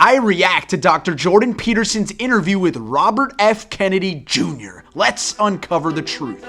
I react to Dr. Jordan Peterson's interview with Robert F. Kennedy Jr. Let's uncover the truth.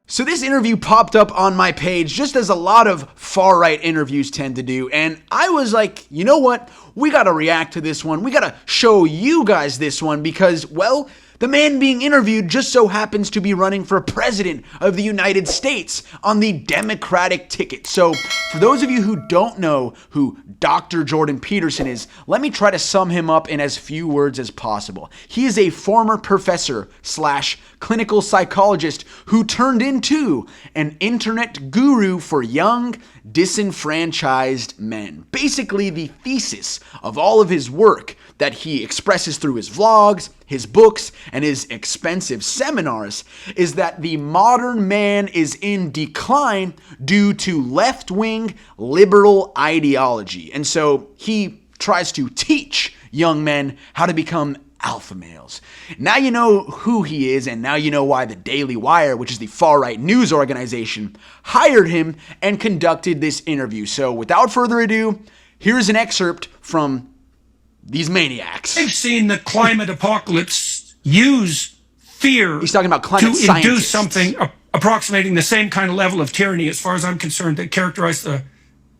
So this interview popped up on my page just as a lot of far-right interviews tend to do, and I was like, you know what? We gotta react to this one. We gotta show you guys this one because, well, the man being interviewed just so happens to be running for president of the United States on the Democratic ticket. So for those of you who don't know who Dr. Jordan Peterson is, let me try to sum him up in as few words as possible. He is a former professor / clinical psychologist who turned into an internet guru for young, disenfranchised men. Basically, the thesis of all of his work that he expresses through his vlogs, his books, and his expensive seminars is that the modern man is in decline due to left-wing liberal ideology. And so he tries to teach young men how to become alpha males. Now you know who he is, and now you know why the Daily Wire, which is the far-right news organization, hired him and conducted this interview. So without further ado, here's an excerpt from these maniacs. I've seen the climate apocalypse use fear He's talking about climate to scientists. induce something approximating the same kind of level of tyranny, as far as I'm concerned, that characterized the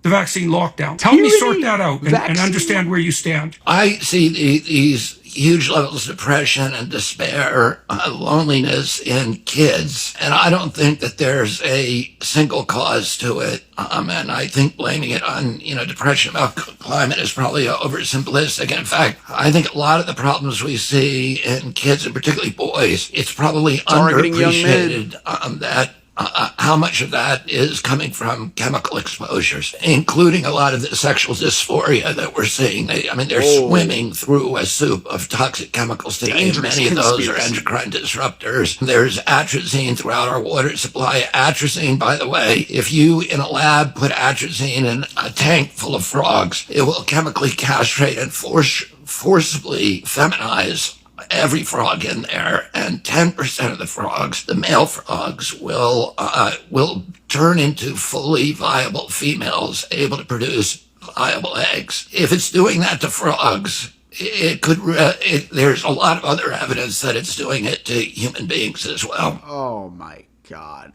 vaccine lockdown. Help me sort that out and understand where you stand. I see these huge levels of depression and despair, loneliness in kids, and I don't think that there's a single cause to it. And I think blaming it on, depression about climate is probably oversimplistic. In fact, I think a lot of the problems we see in kids, and particularly boys, it's probably underappreciated that how much of that is coming from chemical exposures, including a lot of the sexual dysphoria that we're seeing. They're swimming through a soup of toxic chemicals today. Dangerous Many of those are conspiracy. endocrine disruptors. There's atrazine throughout our water supply. Atrazine, by the way, if you in a lab put atrazine in a tank full of frogs, it will chemically castrate and forcibly feminize every frog in there, and 10% of the frogs, the male frogs, will turn into fully viable females able to produce viable eggs. If it's doing that to frogs, there's a lot of other evidence that it's doing it to human beings as well. Oh my God.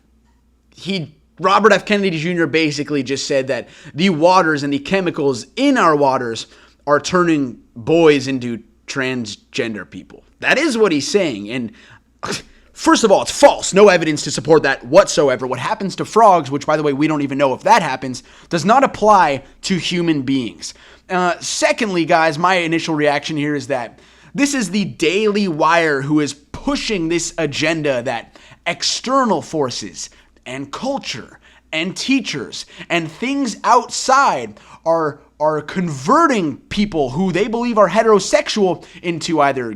Robert F. Kennedy Jr. basically just said that the waters and the chemicals in our waters are turning boys into transgender people. That is what he's saying. And first of all, it's false. No evidence to support that whatsoever. What happens to frogs, which by the way, we don't even know if that happens, does not apply to human beings. Secondly, guys, my initial reaction here is that this is the Daily Wire who is pushing this agenda that external forces and culture and teachers and things outside are converting people who they believe are heterosexual into either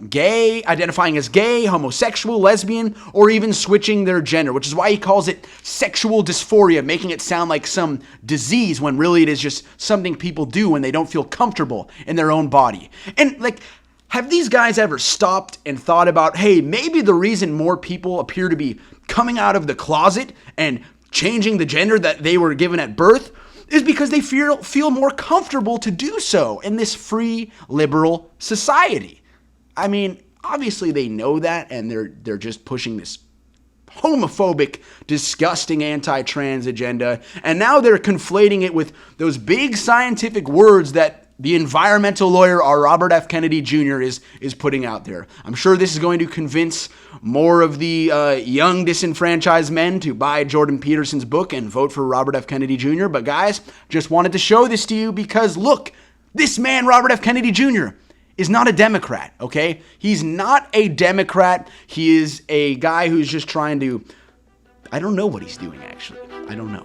gay, identifying as gay, homosexual, lesbian, or even switching their gender, which is why he calls it sexual dysphoria, making it sound like some disease when really it is just something people do when they don't feel comfortable in their own body. And have these guys ever stopped and thought about, hey, maybe the reason more people appear to be coming out of the closet and changing the gender that they were given at birth is because they feel more comfortable to do so in this free liberal society. I mean, obviously they know that, and they're just pushing this homophobic, disgusting anti-trans agenda, and now they're conflating it with those big scientific words that the environmental lawyer, Robert F. Kennedy Jr. is putting out there. I'm sure this is going to convince more of the young disenfranchised men to buy Jordan Peterson's book and vote for Robert F. Kennedy Jr. But guys, just wanted to show this to you because look, this man, Robert F. Kennedy Jr., is not a Democrat, okay? He's not a Democrat. He is a guy who's just trying to, I don't know what he's doing, actually. I don't know.